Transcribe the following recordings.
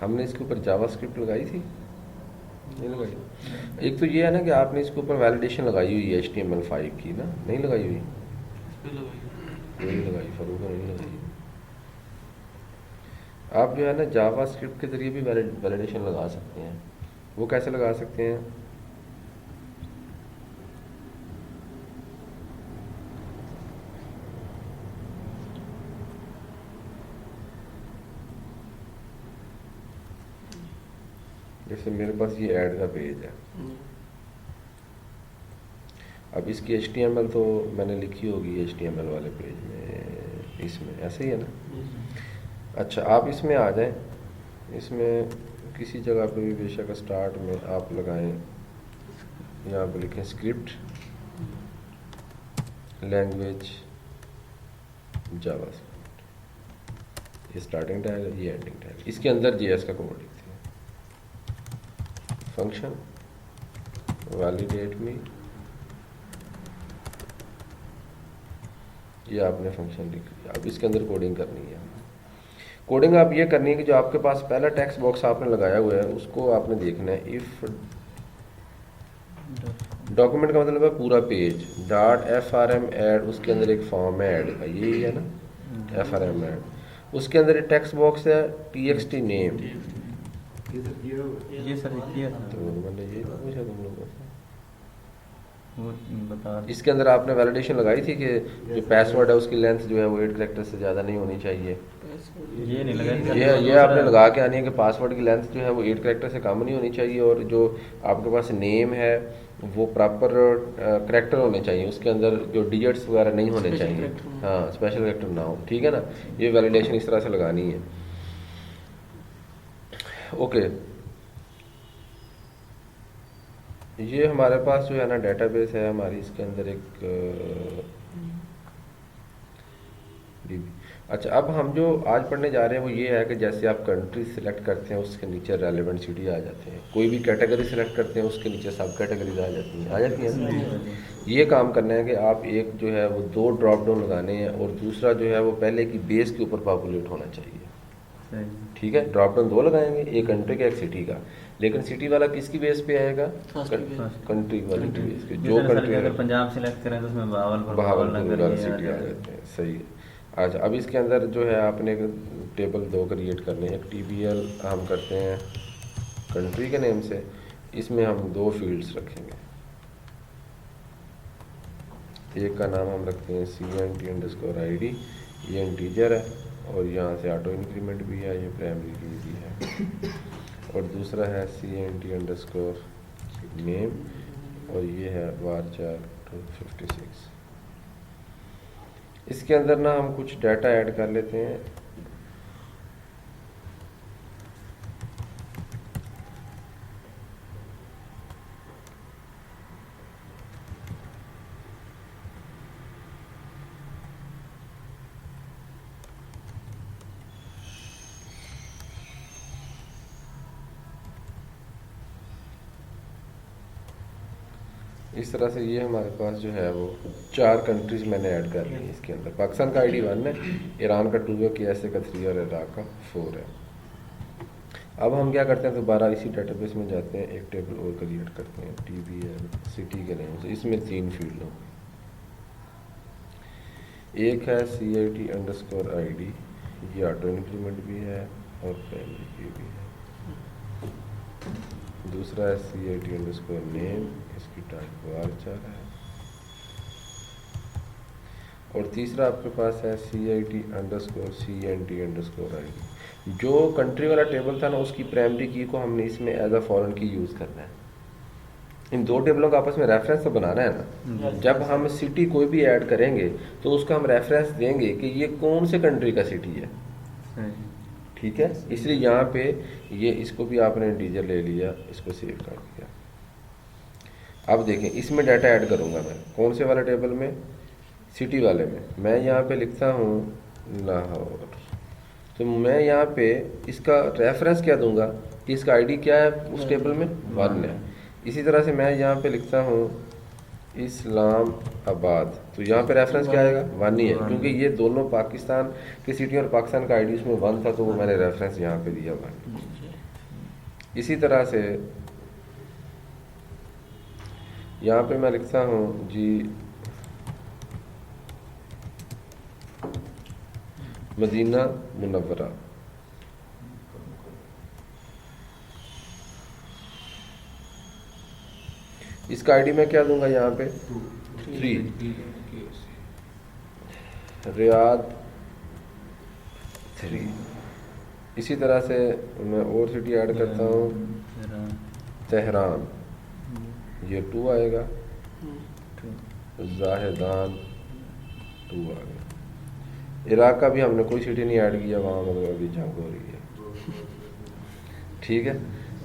हमने इसके ऊपर जावास्क्रिप्ट लगाई थी, नहीं लगाई। एक तो ये है ना कि आपने इसके ऊपर वैलिडेशन लगाई हुई है HTML5 की ना, नहीं लगाई हुई? नहीं लगाई, फरूक ने नहीं लगाई। आप जो है ना जावास्क्रिप्ट के ज़रिए भी वैलिडेशन लगा सकते हैं। वो कैसे लगा सकते हैं? जैसे मेरे पास ये ऐड का पेज है, अब इसकी HTML तो मैंने लिखी होगी HTML वाले पेज में, इसमें ऐसे ही है ना। अच्छा, आप इसमें आ जाएं, इसमें किसी जगह पे भी बेशक स्टार्ट में आप लगाएं, यहाँ पे लिखें स्क्रिप्ट लैंग्वेज जावास्क्रिप्ट, ये स्टार्टिंग टैग है, ये एंडिंग टैग है। इसके अंदर JS का कोड लिखते हैं, फंक्शन वैलिडेट मी, ये आपने फंक्शन लिख लिया। अब इसके अंदर कोडिंग करनी है। कोडिंग आप ये करनी है कि जो आपके पास पहला टेक्स्ट बॉक्स आपने लगाया हुआ है उसको आपने देखना है। इफ डॉक्यूमेंट का मतलब है पूरा पेज, डॉट FRM ऐड, उसके अंदर एक फॉर्म है ऐड का, यही है ना FRM ऐड, उसके अंदर एक टेक्स्ट बॉक्स है TXT नेम। ये सर किया था तो मैंने ये पूछा तुम लोगों से, वो बता इसके अंदर आपने वैलिडेशन लगाई थी कि जो पासवर्ड है उसकी लेंथ जो है वो 8 कैरेक्टर से ज़्यादा नहीं होनी चाहिए। ये नहीं लगा ये आपने लगा के आनी है कि पासवर्ड की लेंथ जो है वो 8 कैरेक्टर से कम नहीं होनी चाहिए, और जो आपके पास नेम है वो प्रॉपर कैरेक्टर होने चाहिए, उसके अंदर जो डिजिट्स वगैरह नहीं होने चाहिए, हाँ स्पेशल कैरेक्टर ना हो, ठीक है ना। ये वैलिडेशन इस तरह से लगानी है। ओके, ये हमारे पास जो है ना डेटाबेस है हमारी, इसके अंदर एक DB। अच्छा, अब हम जो आज पढ़ने जा रहे हैं वो ये है कि जैसे आप कंट्री सिलेक्ट करते हैं उसके नीचे रेलेवेंट सिटी आ जाते हैं, कोई भी कैटेगरी सिलेक्ट करते हैं उसके नीचे सब कैटेगरीज आ जाती हैं ना। ये काम करना है कि आप एक जो है वो 2 ड्रॉप डाउन लगाने हैं, और दूसरा जो है वो पहले की बेस के ऊपर पॉपुलेट होना चाहिए, ठीक है। ड्रॉप डाउन 2 लगाएंगे, एक कंट्री का एक सिटी का, लेकिन सिटी वाला किसकी बेस पे आएगा? कंट्री वाली की बेस पे। जो कंट्री अगर पंजाब सिलेक्ट करें तो उसमें बहावलपुर वाली सिटी आ जाते हैं, सही है। अच्छा, अब इसके अंदर जो है आपने एक टेबल 2 क्रिएट करने हैं। एक TBL हम करते हैं कंट्री के नेम से, इसमें हम 2 फील्ड्स रखेंगे। एक का नाम हम रखते हैं CNT_ID, ये इंटीजर है और यहाँ से ऑटो इंक्रीमेंट भी है, ये प्राइमरी की भी है, और दूसरा है CNT_name और ये है varchar 256। इसके अंदर ना हम कुछ डाटा ऐड कर लेते हैं। इस तरह से ये हमारे पास जो है वो 4 कंट्रीज़ मैंने ऐड कर ली है इसके अंदर। पाकिस्तान का ID 1 है, ईरान का 2 है, KSA का 3 और इराक का 4 है। अब हम क्या करते हैं, दोबारा इसी डेटाबेस में जाते हैं, एक टेबल और क्रिएट करते हैं TBL सिटी के नेम से। इसमें 3 फील्ड होंगे, एक है CIT_ID, ये ऑटो इंक्रीमेंट भी है और प्राइमरी की भी है। दूसरा है CIT_name, इसकी टाइप varchar है, और तीसरा आपके पास है CIT_CNT_ID। जो कंट्री वाला टेबल था ना उसकी प्राइमरी की को हमने इसमें एज अ फॉरेन की यूज़ करना है। इन 2 टेबलों का आपस में रेफरेंस तो बनाना है ना। जब हम सिटी कोई भी ऐड करेंगे तो उसका हम रेफरेंस देंगे कि ये कौन से कंट्री का सिटी है, ठीक है। इसलिए यहाँ पे ये इसको भी आपने इंटीजर ले लिया, इसको सेव कर दिया। अब देखें, इसमें डाटा ऐड करूँगा मैं कौन से वाले टेबल में? सिटी वाले में। मैं यहाँ पे लिखता हूँ लाहौर, तो मैं यहाँ पे इसका रेफरेंस क्या दूंगा कि इसका ID क्या है उस टेबल में? 1 है। इसी तरह से मैं यहाँ पे लिखता हूँ इस्लामाबाद, तो यहाँ पे रेफरेंस क्या आएगा? 1 ही है, क्योंकि ये दोनों पाकिस्तान की सिटी और पाकिस्तान का ID उसमें 1 था, तो वो मैंने रेफरेंस यहाँ पे दिया 1। इसी तरह से यहाँ पे मैं लिखता हूँ जी मदीना मुनव्वरा। इसका आईडी मैं क्या दूंगा यहाँ पे 3, रियाद 3। इसी तरह से मैं और सिटी ऐड करता हूँ तेहरान, ये 2 आएगा, जाहिदान 2 आ गया। इराक का भी हमने कोई सिटी नहीं ऐड किया, वहाँ मतलब अभी जंग हो रही है, ठीक है।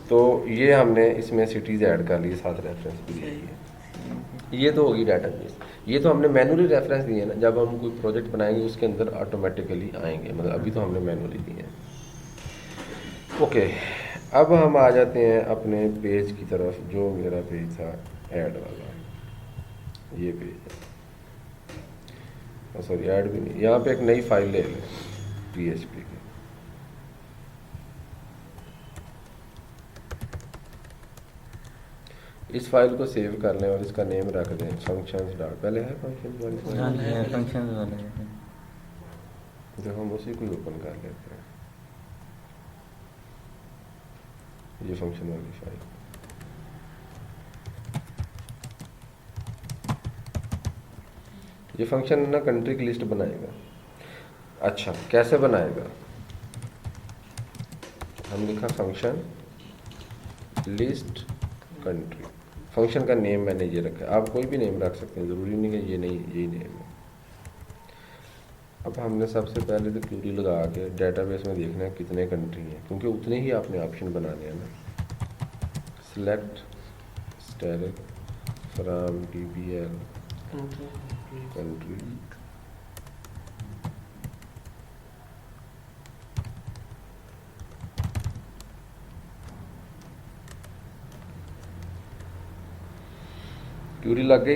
तो ये हमने इसमें सिटीज़ ऐड कर ली, साथ रेफरेंस भी दे दिए। ये तो होगी डाटाबेस। ये तो हमने मैनुअली रेफरेंस दिए ना, जब हम कोई प्रोजेक्ट बनाएंगे उसके अंदर ऑटोमेटिकली आएंगे, मतलब अभी तो हमने मैनुअली दिए हैं। ओके, अब हम आ जाते हैं अपने पेज की तरफ, जो मेरा पेज था ऐड वाला, ये पेज है। सॉरी ऐड भी नहीं, यहाँ पे एक नई फाइल ले लें PHP की। इस फाइल को सेव कर लें और इसका नेम रख दें फंक्शंस डॉट, पहले है फंक्शंस वाली हाँ फाइल, जी, है फंक्शन वाले हैं। तो हम उसी को ओपन कर लेते हैं, ये फंक्शन वाली फाइल। ये फंक्शन ना कंट्री की लिस्ट बनाएगा। अच्छा, कैसे बनाएगा? हम लिखा फंक्शन लिस्ट कंट्री, फंक्शन का नेम मैंने ये रखा है, आप कोई भी नेम रख सकते हैं, ज़रूरी नहीं कि ये नहीं यही नेम है। अब हमने सबसे पहले तो क्यूरी लगा के डेटाबेस में देखना है कितने कंट्री हैं, क्योंकि उतने ही आपने ऑप्शन बनाने हैं ना। Select asterisk from DBL country, query लग गई।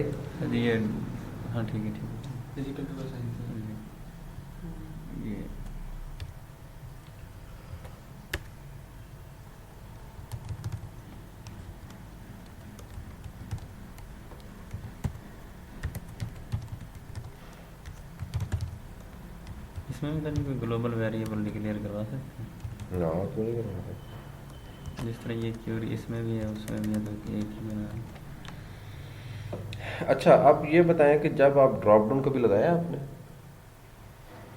ये हाँ ठीक है, ठीक है। ये इसमें भी कोई ग्लोबल वेरिएबल डिक्लेयर करवा सकते हैं? ना, क्यों नहीं करवा सकते? जिस तरह ये क्यूरी इसमें भी है उसमें भी है, तो एक ही बना है। अच्छा, आप ये बताएं कि जब आप ड्रॉप डाउन कभी लगाया आपने?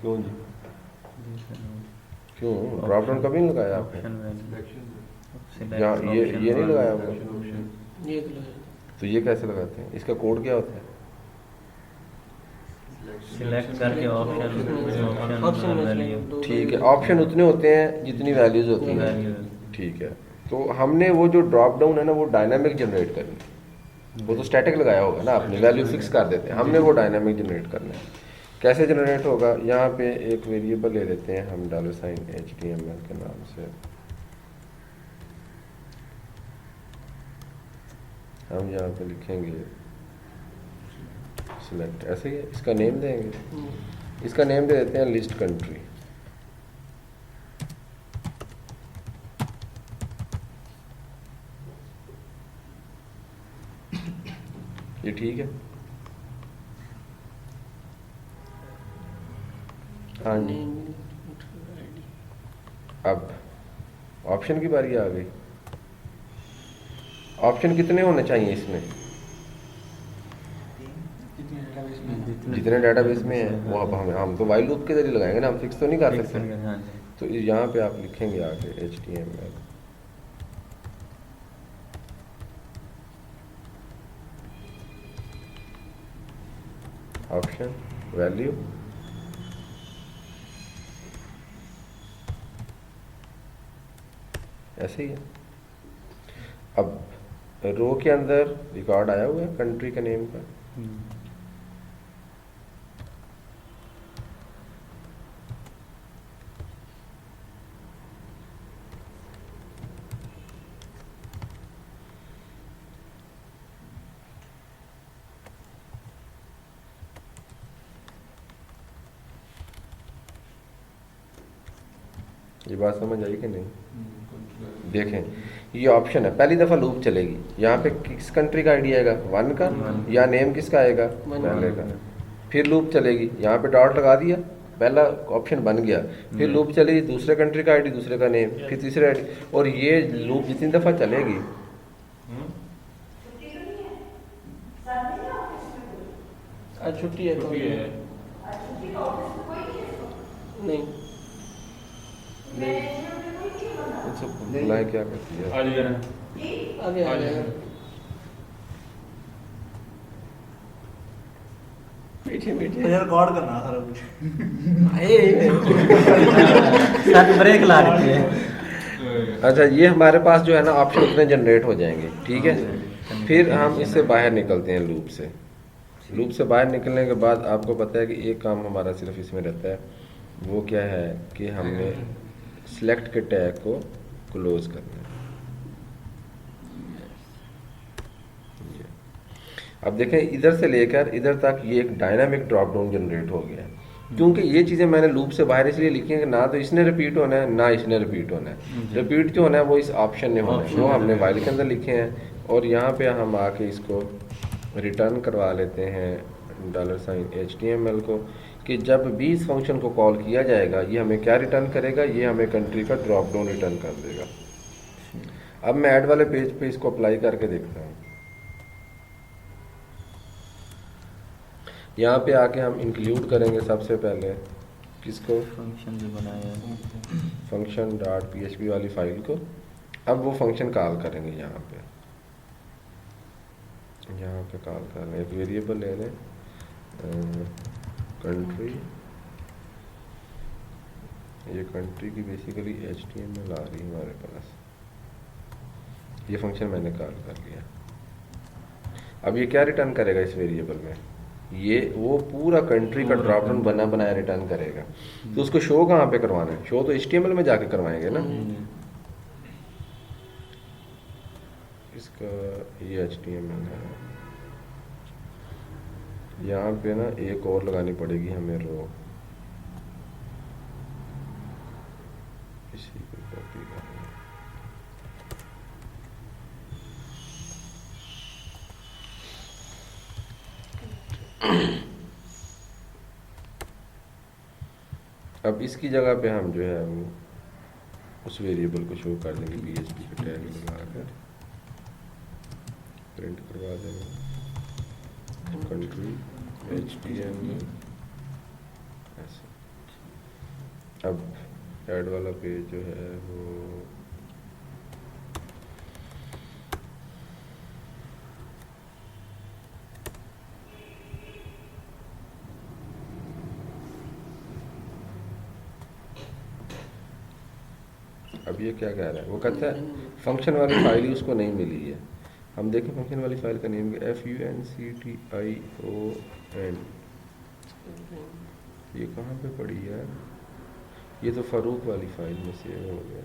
क्यों जी, जी सर, क्यों ड्रॉप डाउन कभी नहीं लगाया आपने? ऑप्शन वैल्यू यहाँ ये नहीं लगाया आपने? ये तो लगाया। तो ये कैसे लगाते हैं? इसका कोड क्या होता है? सिलेक्ट करके ऑप्शन ऑप्शन वैल्यू ठीक है, ऑप्शन उतने होते हैं जितनी वैल्यूज होती हैं, वैल्यू ठीक है। तो हमने वो जो ड्रॉप डाउन है ना, वो डायनामिक जनरेट करनी है। वो तो स्टैटिक लगाया होगा ना आपने, वैल्यू फिक्स कर देते हैं, हमने वो डायनामिक जनरेट करना है। कैसे जनरेट होगा? यहाँ पे एक वेरिएबल ले लेते हैं हम $HTML के नाम से, हम यहाँ पे लिखेंगे सिलेक्ट, ऐसे ही है। इसका नेम देंगे, इसका नेम दे देते हैं लिस्ट कंट्री। ये ठीक है? हाँ जी। अब ऑप्शन की बारी आ गई। ऑप्शन कितने होने चाहिए इसमें? जितने डेटाबेस में है वो। अब हम तो वाइल लूप के जरिए लगाएंगे ना, हम फिक्स तो नहीं कर सकते। हाँ जी। तो यहाँ पे आप लिखेंगे आगे HTML ऑप्शन वैल्यू, ऐसे ही है। अब रो के अंदर रिकॉर्ड आया हुआ है कंट्री के नेम का, ये बात समझ आई कि नहीं? देखें ये ऑप्शन है, पहली दफ़ा लूप चलेगी, यहाँ पे किस कंट्री का आईडी आएगा, 1 का, या नेम किसका आएगा, पहले का। फिर लूप चलेगी, यहाँ पे डॉट लगा दिया, पहला ऑप्शन बन गया। फिर लूप चलेगी, दूसरे कंट्री का आईडी, दूसरे का नेम, फिर तीसरे आईडी, और ये लूप जितनी दफ़ा चलेगी आज छुट्टी है तो नहीं इनसे बुलाएं क्या करती है। आगे आ जाएगा। मीठे मीठे रिकॉर्ड करना सारा कुछ। साथ ब्रेक ला रखी है। अच्छा, ये हमारे पास जो है ना ऑप्शन उतने जनरेट हो जाएंगे, ठीक है। फिर हम इससे बाहर निकलते हैं लूप से। लूप से बाहर निकलने के बाद आपको पता है कि एक काम हमारा सिर्फ इसमें रहता है, वो क्या है कि हमने सिलेक्ट के टैग को क्लोज करना है। अब देखें इधर से लेकर इधर तक ये एक डायनामिक ड्रॉप डाउन जनरेट हो गया, क्योंकि ये चीज़ें मैंने लूप से बाहर इसलिए लिखी हैं कि ना तो इसने रिपीट होना है ना इसने रिपीट होना है। रिपीट जो होना है वो इस ऑप्शन ने होना है, वो हमने वाइल के अंदर लिखे हैं। और यहाँ पे हम आके इसको रिटर्न करवा लेते हैं $HTML को, कि जब भी इस फंक्शन को कॉल किया जाएगा ये हमें क्या रिटर्न करेगा, ये हमें कंट्री का ड्रॉप डाउन रिटर्न कर देगा। अब मैं ऐड वाले पेज पे इसको अप्लाई करके देखता हूँ। यहाँ पे आके हम इंक्लूड करेंगे सबसे पहले किसको, फंक्शन जो बनाया है फंक्शन डॉट PHP वाली फाइल को। अब वो फंक्शन कॉल करेंगे, यहाँ पे कॉल कर लें, एक वेरिएबल ले लें कंट्री। ये कंट्री की बेसिकली HTML आ रही है हमारे पास। ये फंक्शन मैंने कॉल कर लिया। अब ये क्या रिटर्न करेगा इस वेरिएबल में, ये वो पूरा कंट्री का ड्रॉप डाउन बना बनाया रिटर्न करेगा। तो उसको शो कहाँ पे करवाना है, शो तो HTML में जाके करवाएंगे ना। इसका ये HTML है, यहाँ पे ना एक और लगानी पड़ेगी हमें रो, इसी को कॉपी करना। अब इसकी जगह पे हम जो है वो उस वेरिएबल को शो कर देंगे, PHP के टैग लगाकर प्रिंट करवा देंगे कंट्री HTML ऐसे। अब ऐड वाला पेज जो है वो अब ये क्या कह रहा है, वो कहता है फंक्शन वाली फाइल ही उसको नहीं मिली है। हम देखें फंक्शन वाली फाइल का नेम FUNCTION, ये कहाँ पे पड़ी है, ये तो फ़ारूक वाली फाइल में सेव हो गया।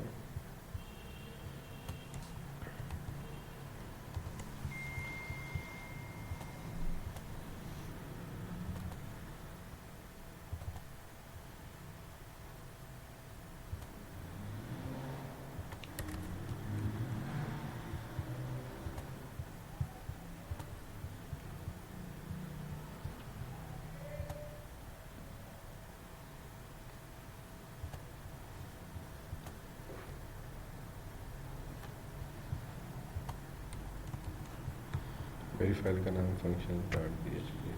मेरी फाइल का नाम फंक्शन.php।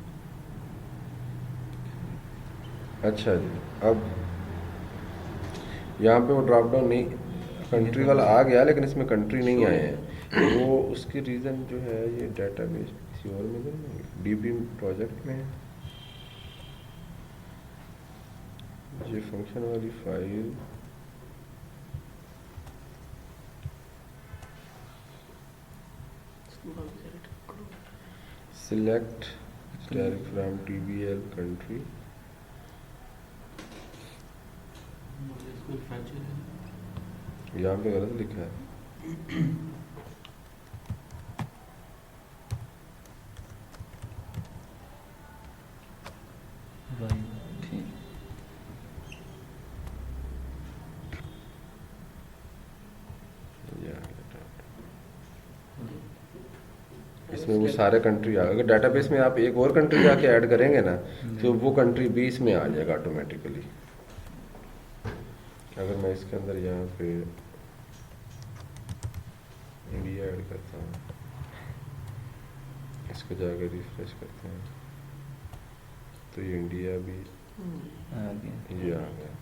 अच्छा जी, अब यहाँ पे वो ड्रॉप डाउन नहीं, कंट्री वाला आ गया लेकिन इसमें कंट्री नहीं आए हैं। वो उसकी रीज़न जो है ये डेटाबेस किसी और में नहीं, DB प्रोजेक्ट में है। ये फंक्शन वाली file select direct from TBL country, यहाँ पे गलत लिखा है। इसमें वो सारे कंट्री आ, अगर डाटाबेस में आप एक और कंट्री जाके ऐड करेंगे ना तो वो कंट्री भी इसमें आ जाएगा ऑटोमेटिकली। अगर मैं इसके अंदर यहाँ पे इंडिया ऐड करता हूँ, इसको जाकर रिफ्रेश करते हैं तो ये इंडिया भी ये आ गया।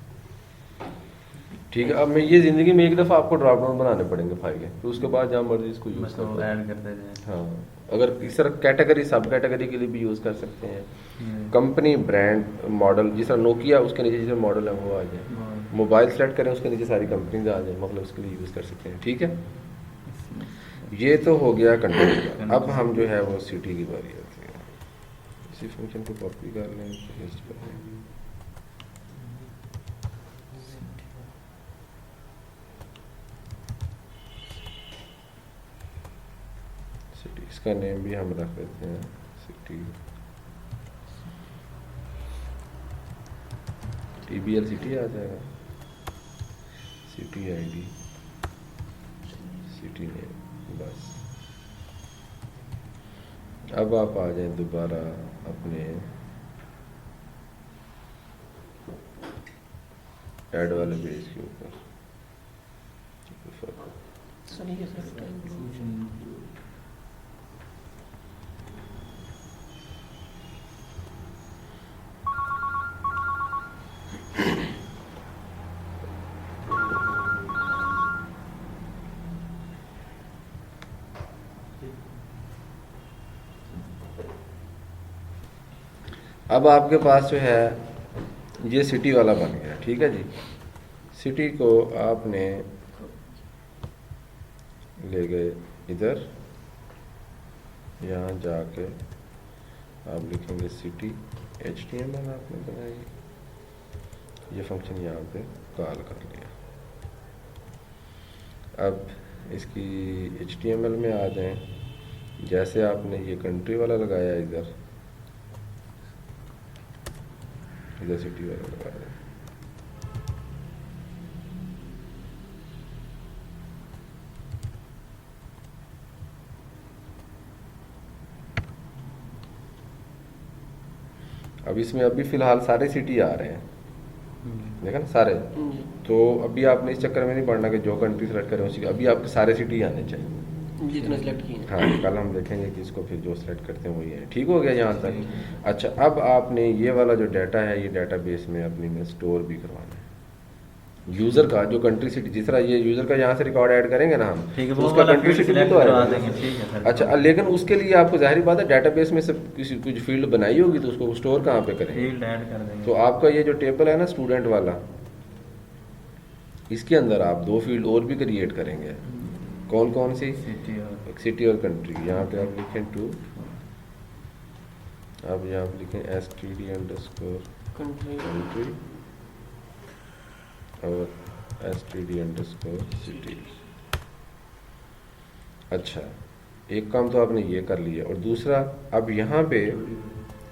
ठीक है, अब मैं ये ज़िंदगी में एक दफ़ा आपको ड्रॉप डाउन बनाने पड़ेंगे फाइलें, तो उसके बाद जहाँ मर्जी इसको यूज़ मतलब कर ऐड करते जाए। हाँ, अगर इस तरह कैटेगरी सब कैटेगरी के लिए भी यूज़ कर सकते हैं। कंपनी, ब्रांड, मॉडल, जिस तरह नोकिया उसके नीचे जिस मॉडल है वो आ जाए। मोबाइल सेलेक्ट करें उसके नीचे सारी कंपनीज आ जाए, मतलब उसके लिए यूज़ कर सकते हैं। ठीक है, ये तो हो गया कंट्री का। अब हम जो है वो सिटी की बारी आती है। इसी फंक्शन को कॉपी कर लें, पेस्ट कर लें। सिटी, इसका नेम भी हम रख देते हैं सिटी, TBL सिटी आ जाएगा, सिटी आईडी, सिटी नेम, बस। अब आप आ जाएं दोबारा अपने ऐड वाले पेज के ऊपर। सही है सर। अब आपके पास जो है ये सिटी वाला बन गया। ठीक है जी, सिटी को आपने ले गए इधर, यहाँ जाके आप लिखेंगे सिटी, HTML आपने बनाई, ये फंक्शन यहाँ पे कॉल कर लिया। अब इसकी HTML में आ जाएं, जैसे आपने ये कंट्री वाला लगाया इधर सिटी वाला लगाया। अब इसमें अभी फिलहाल सारे सिटी आ रहे हैं, देखा ना सारे। तो अभी आपने इस चक्कर में नहीं पड़ना कि जो कंट्री सेलेक्ट करें उसी, अभी आपके सारे सिटी आने चाहिए जितने सेलेक्ट किए। हाँ, कल हम देखेंगे कि इसको फिर जो सेलेक्ट करते हैं वही है। ठीक हो गया यहाँ तक। अच्छा, अब आपने ये वाला जो डाटा है ये डाटाबेस में अपनी में स्टोर भी करवाना है। यूज़र का जो कंट्री सिटी, जिस तरह ये यूज़र का यहाँ से रिकॉर्ड ऐड करेंगे ना हम, ठीक है, तो वो उसका वाला कंट्री फील्ड सिटी सिलेक्ट तो करवा आएगा। देंगे। ठीक है सर। अच्छा, लेकिन उसके लिए आपको जाहिर बात है डाटाबेस में से कुछ फील्ड बनाई होगी, तो उसको स्टोर कहाँ पे करेंगे? फील्ड ऐड कर देंगे। तो आपका ये जो टेबल है ना स्टूडेंट वाला, इसके अंदर आप 2 फील्ड और भी क्रिएट करेंगे। कौन कौन सी? सिटी और कंट्री। यहाँ पे आप लिखें टू, अब यहाँ पे लिखें std_कंट्री और std_सिटी। अच्छा, एक काम तो आपने ये कर लिया, और दूसरा अब यहाँ पे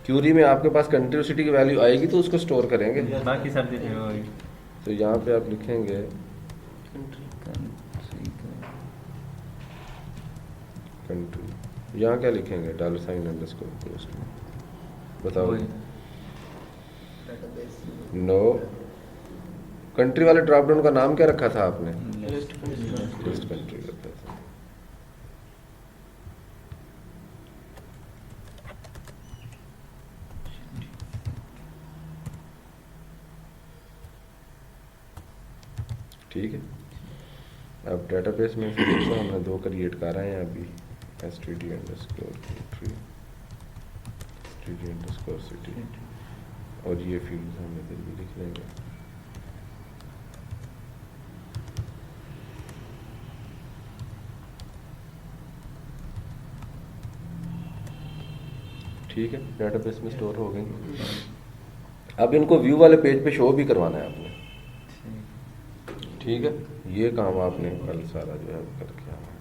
क्यूरी में आपके पास कंट्री और सिटी की वैल्यू आएगी तो उसको स्टोर करेंगे। बाकी सब चीजें होगी। तो यहाँ पे आप लिखेंगे कंट्री, यहाँ क्या लिखेंगे? $_पोस्ट। बताओ। नो, कंट्री वाले ड्रॉप डाउन का नाम क्या रखा था आपने? लिस्ट कंट्री रखा था। ठीक है, अब डेटाबेस में फिर से हमने 2 क्रिएट कर रहे हैं अभी, std_country, std_city, और ये फील्ड हम इधर भी लिख लेंगे। ठीक है, डेटाबेस में स्टोर हो गई। अब इनको व्यू वाले पेज पे शो भी करवाना है आपने। ठीक है, ये काम आपने कल सारा जो है करके आना है।